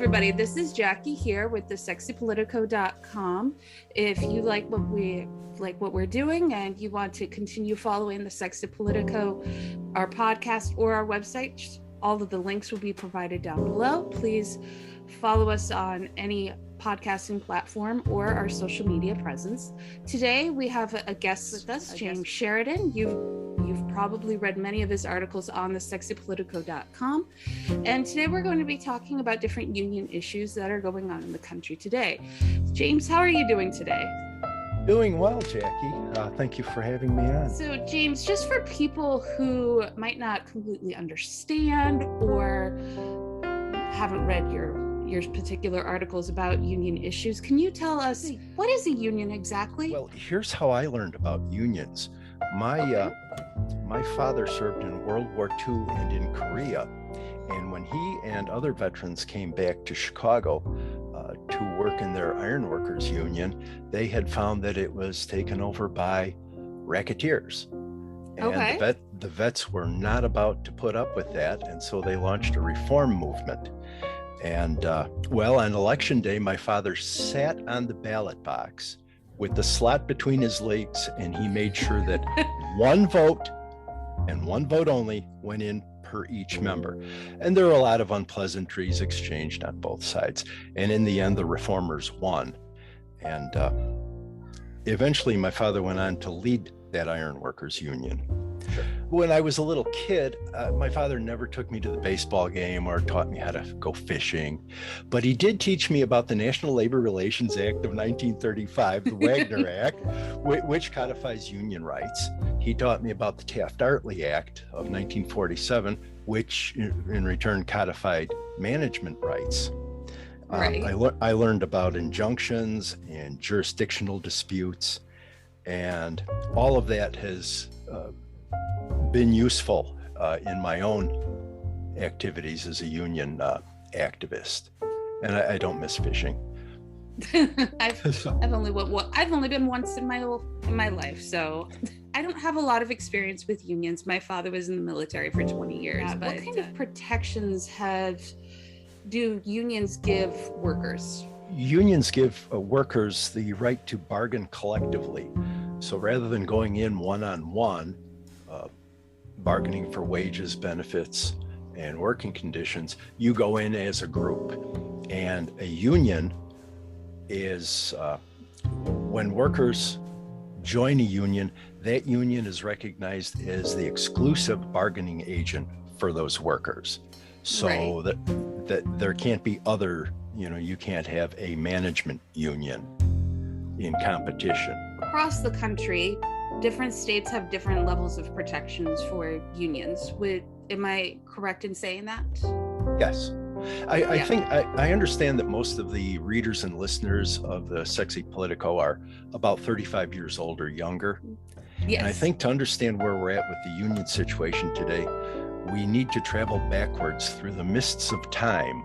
everybody. This is Jackie here with the sexypolitico.com. If you like what we're doing and you want to continue following the Sexy Politico, our podcast or our website, all of the links will be provided down below. Please follow us on any podcasting platform or our social media presence. Today we have a guest with us, James Sheridan. You've probably read many of his articles on the sexypolitico.com. And today we're going to be talking about different union issues that are going on in the country today. James, how are you doing today? Doing well, Jackie. Thank you for having me on. So, James, just for people who might not completely understand or haven't read your particular articles about union issues, can you tell us what is a union exactly? Well, here's how I learned about unions. My father served in World War II and in Korea, and when he and other veterans came back to Chicago to work in their ironworkers union, they had found that it was taken over by racketeers. And the vets were not about to put up with that, and so they launched a reform movement. And on election day, my father sat on the ballot box with the slot between his legs, and he made sure that one vote and one vote only went in per each member. And there were a lot of unpleasantries exchanged on both sides. And in the end, the reformers won. And eventually, my father went on to lead that ironworkers union. Sure. When I was a little kid, my father never took me to the baseball game or taught me how to go fishing, but he did teach me about the National Labor Relations Act of 1935, the Wagner Act, which codifies union rights. He taught me about the Taft-Hartley Act of 1947, which in return codified management rights. Right. I learned about injunctions and jurisdictional disputes, and all of that has been useful in my own activities as a union activist, and I don't miss fishing. I've only been once in my life, so I don't have a lot of experience with unions. My father was in the military for 20 years. What kind of protections do unions give workers? Unions give workers the right to bargain collectively. So rather than going in one-on-one, bargaining for wages, benefits, and working conditions, you go in as a group. And a union is, when workers join a union, that union is recognized as the exclusive bargaining agent for those workers. So that there can't be other, you can't have a management union in competition. Across the country, different states have different levels of protections for unions. Am I correct in saying that? Yes. I think I understand that most of the readers and listeners of the Sexy Politico are about 35 years old or younger. Yes. And I think to understand where we're at with the union situation today, we need to travel backwards through the mists of time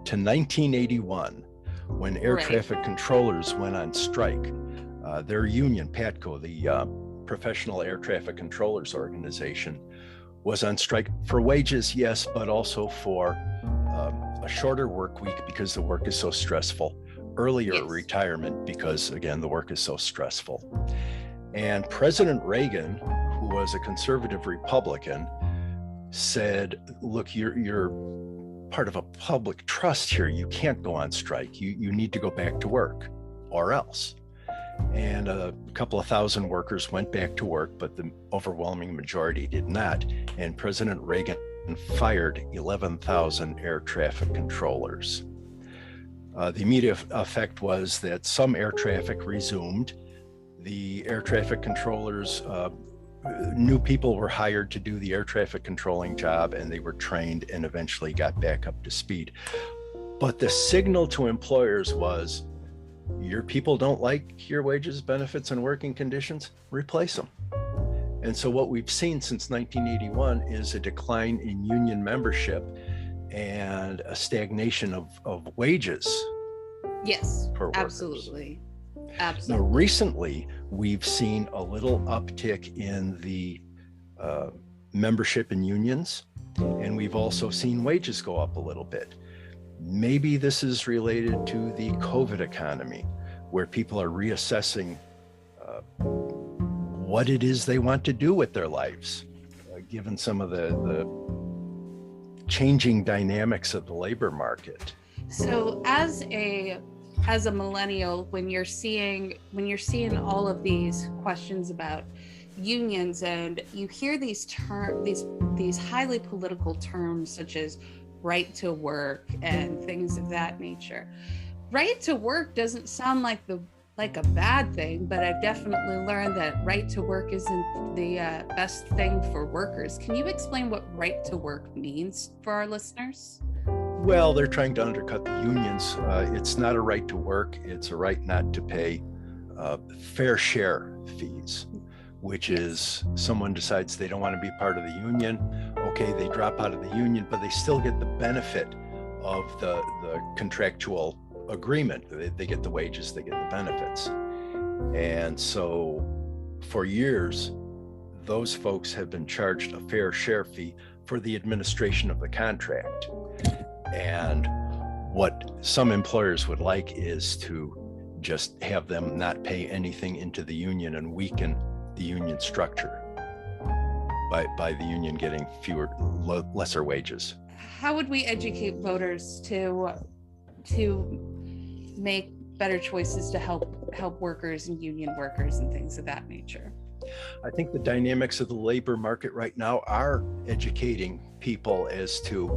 to 1981, when air traffic controllers went on strike. Their union, PATCO, the Professional Air Traffic Controllers Organization, was on strike for wages, yes, but also for a shorter work week because the work is so stressful, earlier retirement because, again, the work is so stressful. And President Reagan, who was a conservative Republican, said, look, you're part of a public trust here. You can't go on strike. You need to go back to work or else. And a couple of thousand workers went back to work, but the overwhelming majority did not. And President Reagan fired 11,000 air traffic controllers. The immediate effect was that some air traffic resumed. The air traffic controllers, new people were hired to do the air traffic controlling job, and they were trained and eventually got back up to speed. But the signal to employers was, your people don't like your wages, benefits, and working conditions, replace them. And so what we've seen since 1981 is a decline in union membership and a stagnation of wages. Yes, for workers. Absolutely. Now, recently, we've seen a little uptick in the membership in unions, and we've also seen wages go up a little bit. Maybe this is related to the COVID economy, where people are reassessing what it is they want to do with their lives, given some of the changing dynamics of the labor market. So as a millennial, when you're seeing all of these questions about unions, and you hear these highly political terms such as right to work and things of that nature. Right to work doesn't sound like a bad thing, but I've definitely learned that right to work isn't the best thing for workers. Can you explain what right to work means for our listeners? Well, they're trying to undercut the unions. It's not a right to work. It's a right not to pay fair share fees, which is someone decides they don't want to be part of the union. Okay, they drop out of the union, but they still get the benefit of the contractual agreement. They get the wages, they get the benefits. And so for years, those folks have been charged a fair share fee for the administration of the contract. And what some employers would like is to just have them not pay anything into the union and weaken the union structure by the union getting lesser wages. How would we educate voters to make better choices to help workers and union workers and things of that nature? I think the dynamics of the labor market right now are educating people as to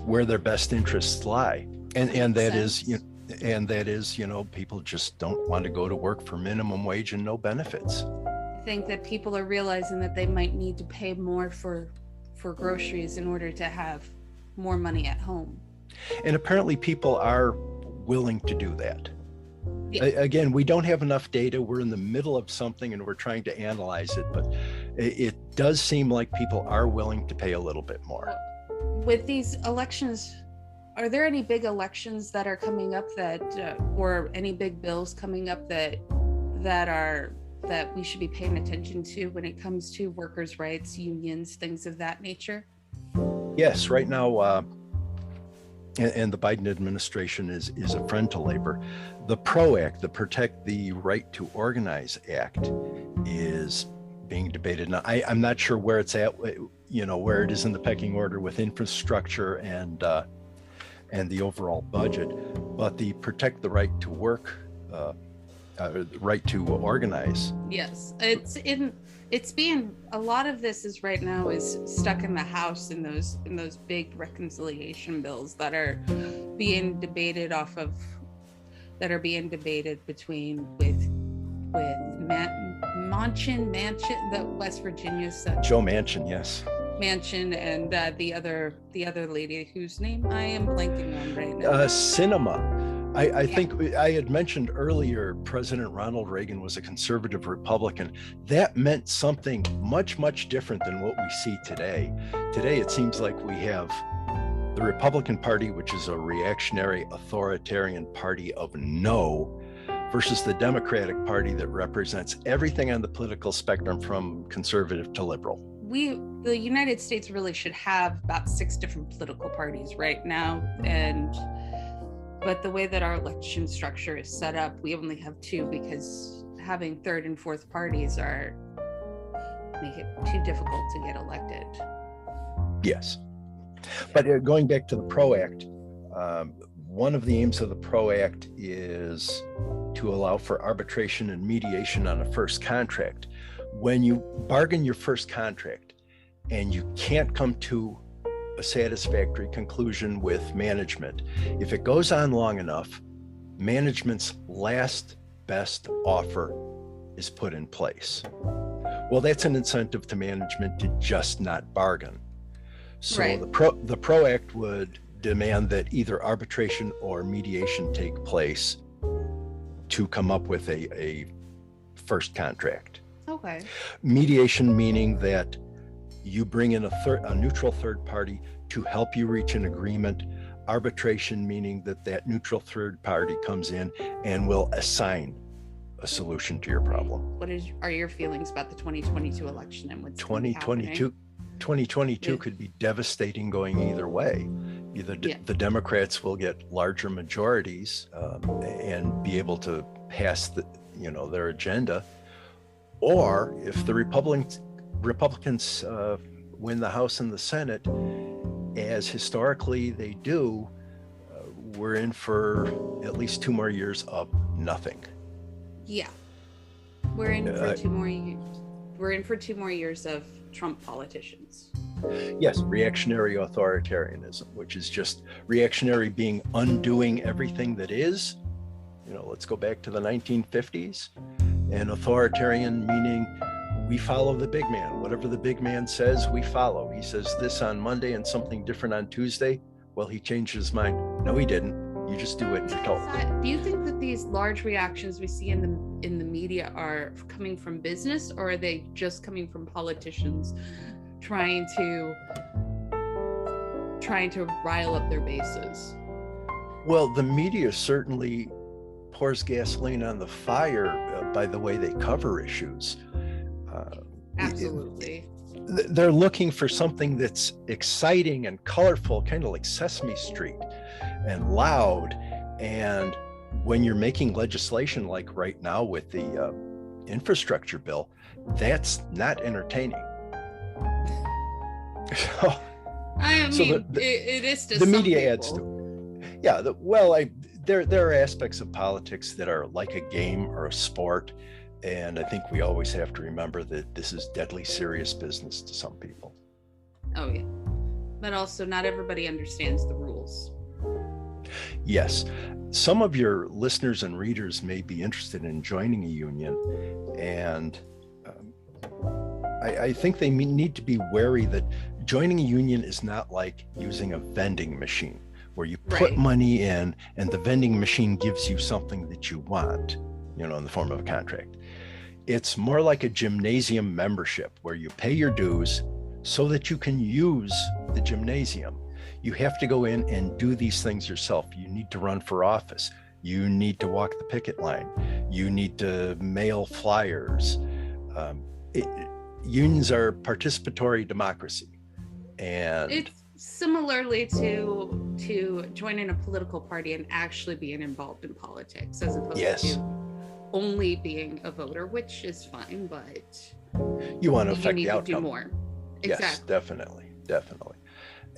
where their best interests lie, and that is, people just don't want to go to work for minimum wage and no benefits. I think that people are realizing that they might need to pay more for groceries in order to have more money at home. And apparently people are willing to do that. Yeah. Again, we don't have enough data. We're in the middle of something and we're trying to analyze it, but it does seem like people are willing to pay a little bit more. With these elections, are there any big elections that are coming up or any big bills coming up that we should be paying attention to when it comes to workers' rights, unions, things of that nature? Yes, right now, and the Biden administration is a friend to labor. The PRO Act, the Protect the Right to Organize Act, is being debated. Now, I'm not sure where it's at, where it is in the pecking order with infrastructure and the overall budget, but the Protect the Right to Work, right to organize. Yes, it's being, a lot of this is right now is stuck in the House in those big reconciliation bills that are being debated between with Manchin, the West Virginia son. Joe Manchin, yes. Manchin and the other lady whose name I am blanking on right now. Sinema. I think I had mentioned earlier, President Ronald Reagan was a conservative Republican. That meant something much, much different than what we see today. Today, it seems like we have the Republican Party, which is a reactionary, authoritarian party of no, versus the Democratic Party that represents everything on the political spectrum from conservative to liberal. The United States really should have about 6 different political parties right now, but the way that our election structure is set up, we only have 2 because having 3rd and 4th parties make it too difficult to get elected. Yes. But going back to the PRO Act, one of the aims of the PRO Act is to allow for arbitration and mediation on a first contract. When you bargain your first contract and you can't come to a satisfactory conclusion with management, if it goes on long enough, management's last best offer is put in place. Well, that's an incentive to management to just not bargain. So right. The PRO Act would demand that either arbitration or mediation take place to come up with a first contract. Okay. Mediation meaning that you bring in a neutral third party to help you reach an agreement. Arbitration meaning that neutral third party comes in and will assign a solution to your problem. What are your feelings about the 2022 election and what's 2022 could be devastating going either way. Either the Democrats will get larger majorities and be able to pass their agenda, or if the Republicans win the House and the Senate, as historically they do, we're in for at least 2 more years of nothing. Yeah, we're in for 2 more years. We're in for 2 more years of Trump politicians. Yes, reactionary authoritarianism, which is just reactionary being undoing everything that is. Let's go back to the 1950s. And authoritarian meaning we follow the big man. Whatever the big man says, we follow. He says this on Monday and something different on Tuesday. Well, he changed his mind. No, he didn't. You just do what you're told. Do you think that these large reactions we see in the media are coming from business, or are they just coming from politicians trying to rile up their bases? Well, the media certainly pours gasoline on the fire by the way they cover issues. Absolutely. They're looking for something that's exciting and colorful, kind of like Sesame Street, and loud. And when you're making legislation like right now with the infrastructure bill, that's not entertaining. It is to the some media people. adds to it. Yeah, there are aspects of politics that are like a game or a sport, and I think we always have to remember that this is deadly serious business to some people. Oh yeah, but also not everybody understands the rules. Yes, some of your listeners and readers may be interested in joining a union, and I think they need to be wary that joining a union is not like using a vending machine where you put money in and the vending machine gives you something that you want, in the form of a contract. It's more like a gymnasium membership where you pay your dues so that you can use the gymnasium. You have to go in and do these things yourself. You need to run for office. You need to walk the picket line. You need to mail flyers. Unions are participatory democracy. And it's similarly to joining a political party and actually being involved in politics, as opposed to only being a voter, which is fine, but you want to affect the outcome. To do more. Exactly. Yes, definitely.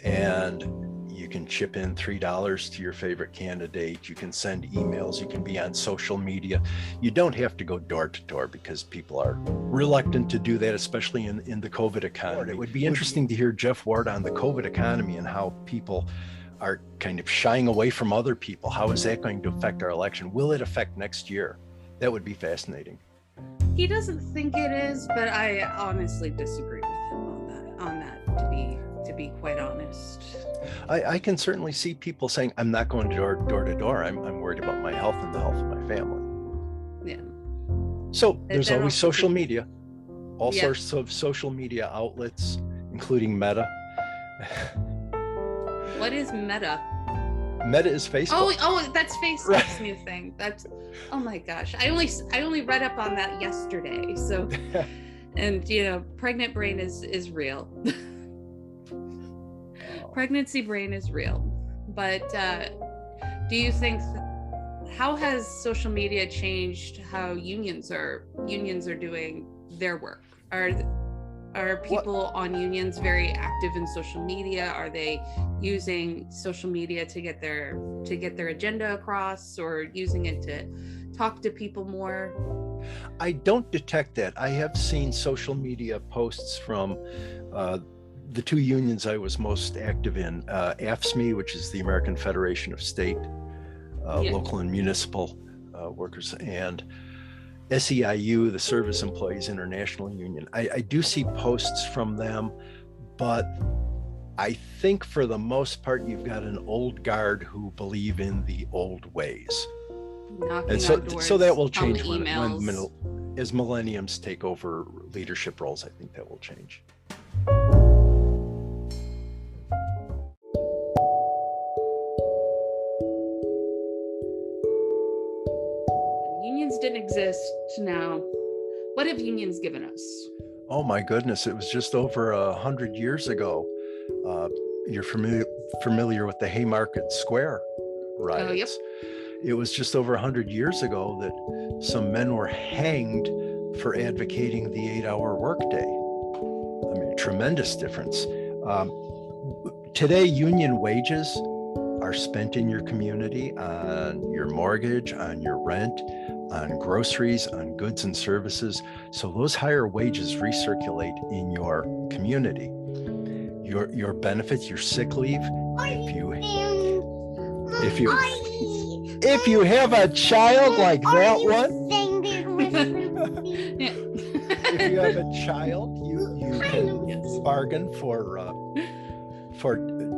And you can chip in $3 to your favorite candidate. You can send emails. You can be on social media. You don't have to go door to door because people are reluctant to do that, especially in the COVID economy. It would be interesting to hear Jeff Ward on the COVID economy and how people are kind of shying away from other people. How is that going to affect our election? Will it affect next year? That would be fascinating. He doesn't think it is, but I honestly disagree with him on that to be quite honest. I can certainly see people saying, I'm not going door to door. I'm worried about my health and the health of my family. Yeah. So there's always social media, all sorts of social media outlets, including Meta. What is Meta? Meta is Facebook. Oh, that's Facebook's new thing. That's, oh my gosh. I only read up on that yesterday. So, and pregnant brain is real. Pregnancy brain is real. But do you think, how has social media changed how unions are doing their work? Are people on unions very active in social media? Are they using social media to get their agenda across, or using it to talk to people more? I don't detect that. I have seen social media posts from the two unions I was most active in, AFSCME, which is the American Federation of State, Local and Municipal Workers, and SEIU, the Service Employees International Union. I do see posts from them, but I think for the most part, you've got an old guard who believe in the old ways. And so that will change as millenniums take over leadership roles. I think that will change. Unions didn't exist now. What have unions given us? Oh my goodness, it was just over 100 years ago. you're familiar with the Haymarket Square riots. Oh, yep. It was just over 100 years ago that some men were hanged for advocating the 8-hour workday. I mean, tremendous difference. Today, union wages are spent in your community on your mortgage, on your rent, on groceries, on goods and services. So those higher wages recirculate in your community. Your benefits, your sick leave, if you have a child like that one, if you have a child, you can bargain for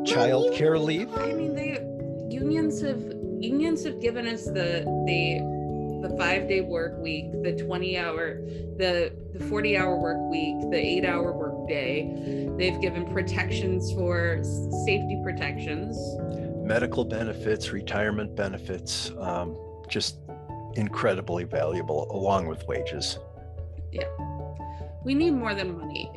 child care leave. I mean, unions have given us the 5-day work week, the 20-hour, the 40-hour work week, the 8-hour work day. They've given protections for safety protections, medical benefits, retirement benefits, just incredibly valuable, along with wages. Yeah, we need more than money.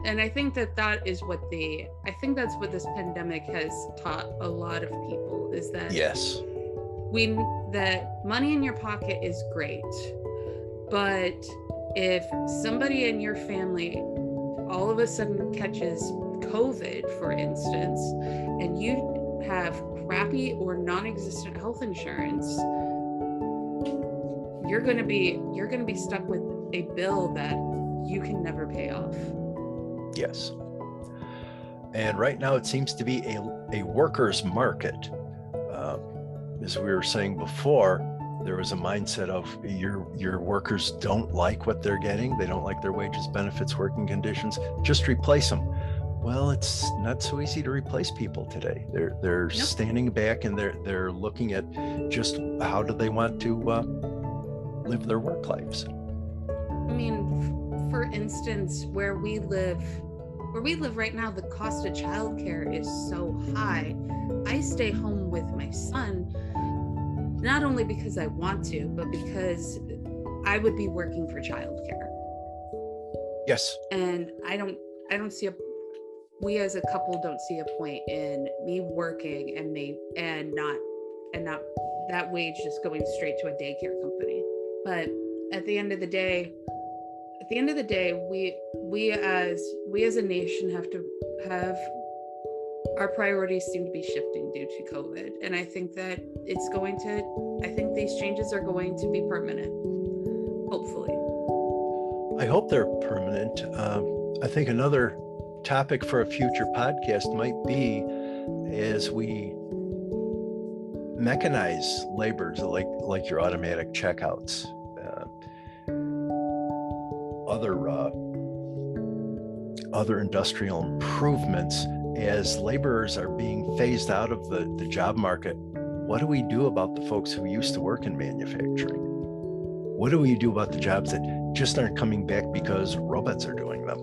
And I think that's what this pandemic has taught a lot of people, is that yes, that money in your pocket is great, but if somebody in your family all of a sudden catches COVID, for instance, and you have crappy or non-existent health insurance, you're going to be stuck with a bill that you can never pay off. Yes. And right now it seems to be a worker's market. As we were saying before, there was a mindset of your workers don't like what they're getting. They don't like their wages, benefits, working conditions. Just replace them. Well, it's not so easy to replace people today. They're Nope. standing back and they're looking at just how do they want to live their work lives. I mean, for instance, where we live right now, the cost of childcare is so high. I stay home with my son, not only because I want to, but because I would be working for childcare. Yes. And we as a couple don't see a point in me working and not that wage just going straight to a daycare company. But at the end of the day, we as a nation have our priorities seem to be shifting due to COVID. And I think that these changes are going to be permanent, hopefully. I hope they're permanent. I think another topic for a future podcast might be as we mechanize labors like your automatic checkouts, other industrial improvements. As laborers are being phased out of the job market, what do we do about the folks who used to work in manufacturing? What do we do about the jobs that just aren't coming back because robots are doing them?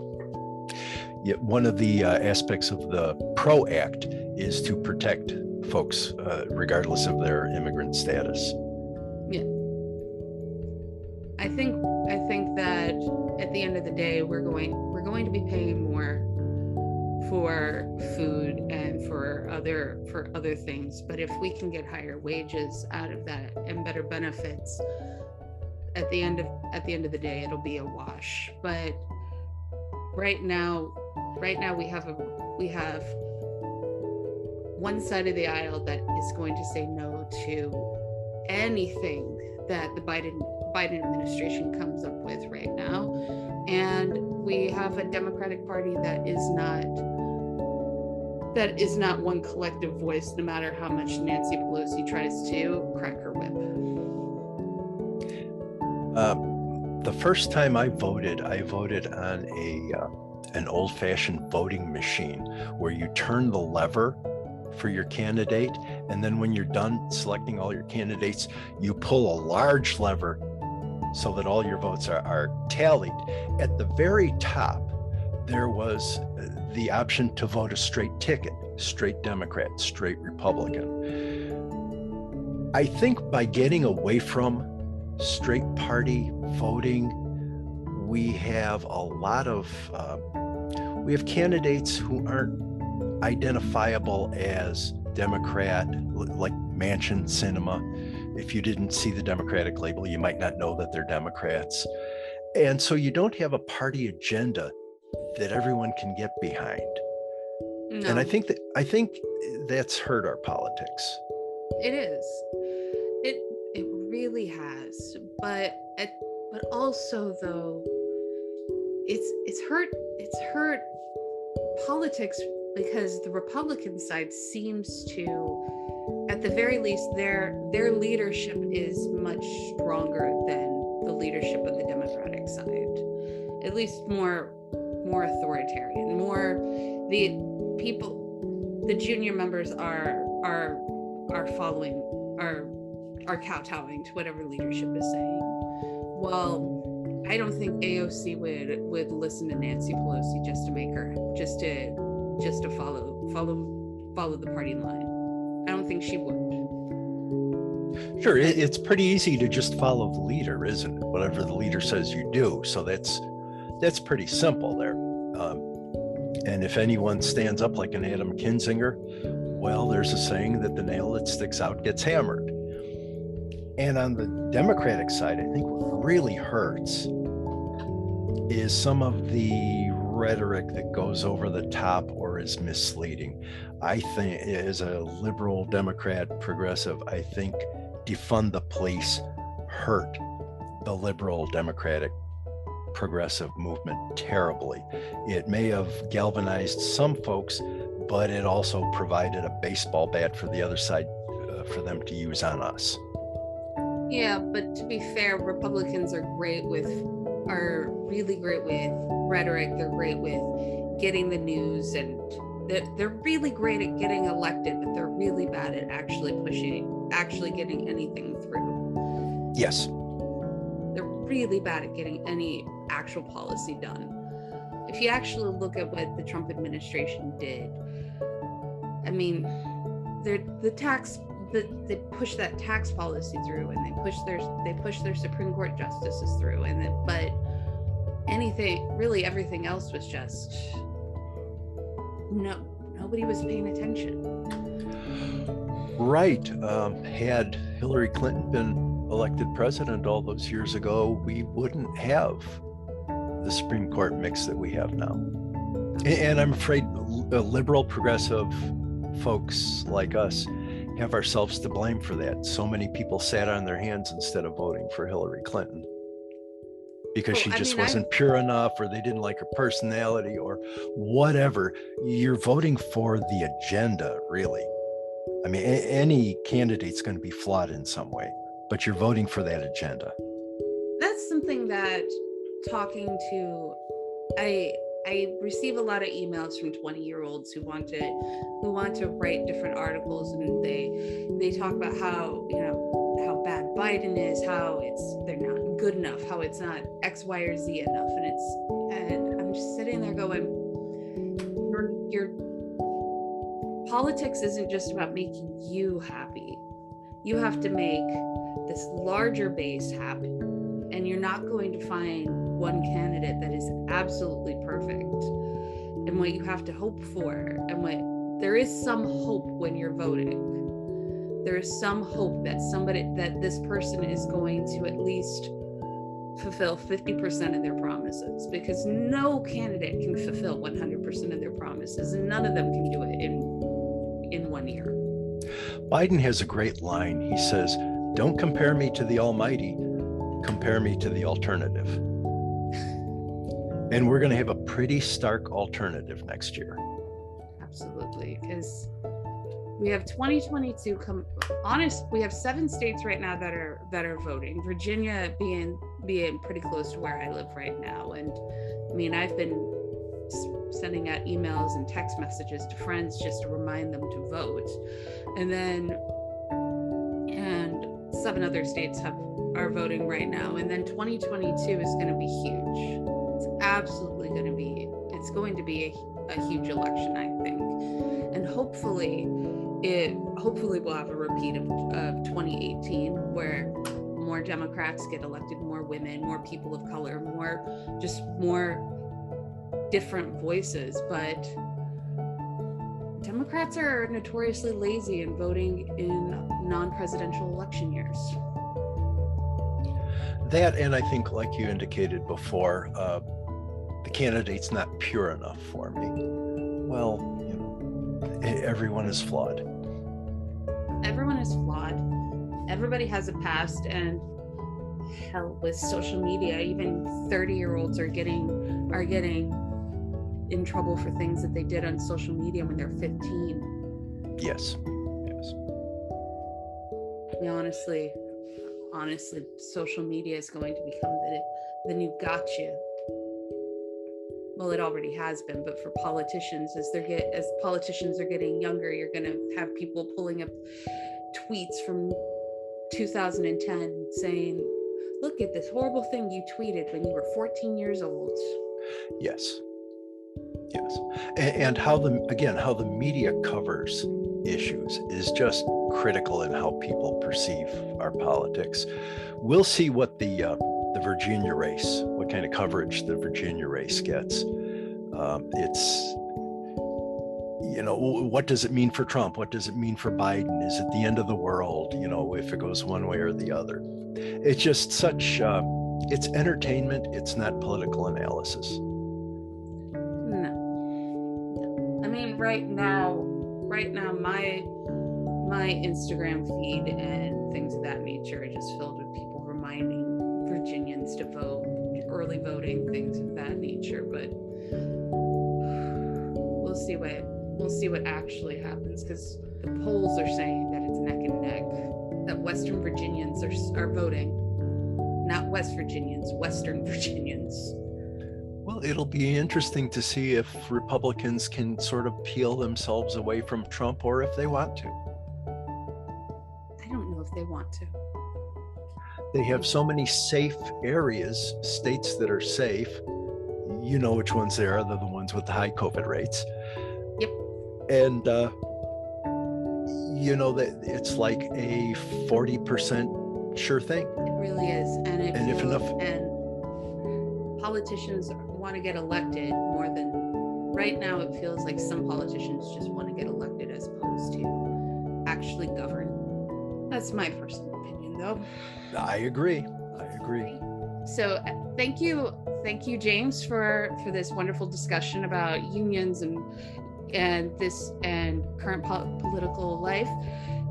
Yet one of the aspects of the PRO Act is to protect folks regardless of their immigrant status. Yeah. I think that at the end of the day, we're going to be paying more for food and for other things. But if we can get higher wages out of that and better benefits, at the end of the day, it'll be a wash. But right now we have one side of the aisle that is going to say no to anything that the Biden administration comes up with right now, and we have a Democratic Party that is not one collective voice, no matter how much Nancy Pelosi tries to crack her whip. The first time I voted on an old-fashioned voting machine where you turn the lever for your candidate, and then when you're done selecting all your candidates, you pull a large lever so that all your votes are tallied. At the very top, there was the option to vote a straight ticket, straight Democrat, straight Republican. I think by getting away from straight party voting, we have candidates who aren't identifiable as Democrat, like Mansion Cinema. If you didn't see the Democratic label, you might not know that they're Democrats. And so you don't have a party agenda that everyone can get behind. No. And I think that's hurt our politics. It is. It really has. But also though, it's hurt politics because the Republican side seems to, at the very least, their leadership is much stronger than the leadership of the Democratic side. At least more authoritarian, more the junior members are following, are kowtowing to whatever leadership is saying. Well, I don't think AOC would listen to Nancy Pelosi just to follow the party line. I don't think she would. Sure, it's pretty easy to just follow the leader, isn't it? Whatever the leader says you do. So that's pretty simple there. And if anyone stands up like an Adam Kinzinger, well, there's a saying that the nail that sticks out gets hammered. And on the Democratic side, I think what really hurts is some of the rhetoric that goes over the top or is misleading. I think, as a liberal Democrat progressive, I think defund the police hurt the liberal Democratic progressive movement terribly. It may have galvanized some folks, but it also provided a baseball bat for the other side for them to use on us. Yeah, but to be fair, Republicans are really great with rhetoric. They're great with getting the news, and they're really great at getting elected, but they're really bad at actually getting anything through. Yes. They're really bad at getting any actual policy done. If you actually look at what the Trump administration did, I mean, they push that tax policy through, and they push their Supreme Court justices through, but everything else was just nobody was paying attention. Right. Had Hillary Clinton been elected president all those years ago, we wouldn't have the Supreme Court mix that we have now. And I'm afraid liberal progressive folks like us have ourselves to blame for that. So many people sat on their hands instead of voting for Hillary Clinton because she just wasn't pure enough, or they didn't like her personality, or whatever. You're voting for the agenda, really. I mean, any candidate's going to be flawed in some way, but you're voting for that agenda. That's something that I receive a lot of emails from 20-year-olds who want to write different articles, and they talk about how bad Biden is, how they're not good enough, how it's not X, Y, or Z enough, and I'm just sitting there going, your politics isn't just about making you happy. You have to make this larger base happy, and you're not going to find one candidate that is absolutely perfect. And what you have to hope for, and there is some hope when you're voting. There is some hope that this person is going to at least fulfill 50% of their promises, because no candidate can fulfill 100% of their promises, and none of them can do it in 1 year. Biden has a great line. He says, "Don't compare me to the Almighty, compare me to the alternative." And we're going to have a pretty stark alternative next year. Absolutely, because we have 2022 we have 7 states right now that are voting. Virginia being pretty close to where I live right now, and I mean, I've been sending out emails and text messages to friends just to remind them to vote, and 7 other states are voting right now, and then 2022 is going to be huge. It's absolutely going to be. It's going to be a huge election, I think, and hopefully we'll have a repeat of 2018, where more Democrats get elected, more women, more people of color, more different voices. But Democrats are notoriously lazy in voting in non-presidential election years. That, and I think, like you indicated before, the candidate's not pure enough for me. Well, everyone is flawed. Everyone is flawed. Everybody has a past, and hell, with social media, even 30-year-olds are getting in trouble for things that they did on social media when they're 15. Yes. I mean, honestly, social media is going to become the new gotcha. Well, it already has been, but for politicians, as politicians are getting younger, you're going to have people pulling up tweets from 2010 saying, "Look at this horrible thing you tweeted when you were 14 years old." Yes. And how the media covers issues is just critical in how people perceive our politics. We'll see what the Virginia race, what kind of coverage the Virginia race gets. It's, what does it mean for Trump? What does it mean for Biden? Is it the end of the world, if it goes one way or the other? It's just such, it's entertainment. It's not political analysis. No. I mean, right now, my Instagram feed and things of that nature are just filled with people reminding Virginians to vote, early voting, things of that nature. But we'll see what actually happens, because the polls are saying that it's neck and neck, that Western Virginians are voting, not West Virginians, Western Virginians. Well, it'll be interesting to see if Republicans can sort of peel themselves away from Trump, or if they want to. I don't know if they want to. They have so many safe areas, states that are safe. You know which ones they are. They're the ones with the high COVID rates. Yep. And, that it's like a 40% sure thing. It really is. And politicians want to get elected more than right now. It feels like some politicians just want to get elected as opposed to actually govern. That's my personal opinion, though. I agree. So thank you, James, for this wonderful discussion about unions and current political life.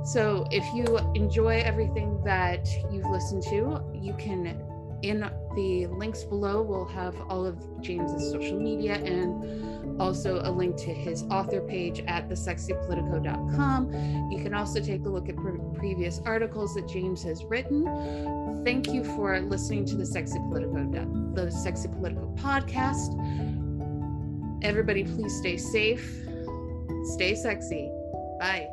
So if you enjoy everything that you've listened to, you can, in the links below, we'll have all of James's social media and also a link to his author page at thesexypolitico.com. You can also take a look at previous articles that James has written. Thank you for listening to the Sexy Politico podcast. Everybody, please stay safe, stay sexy. Bye.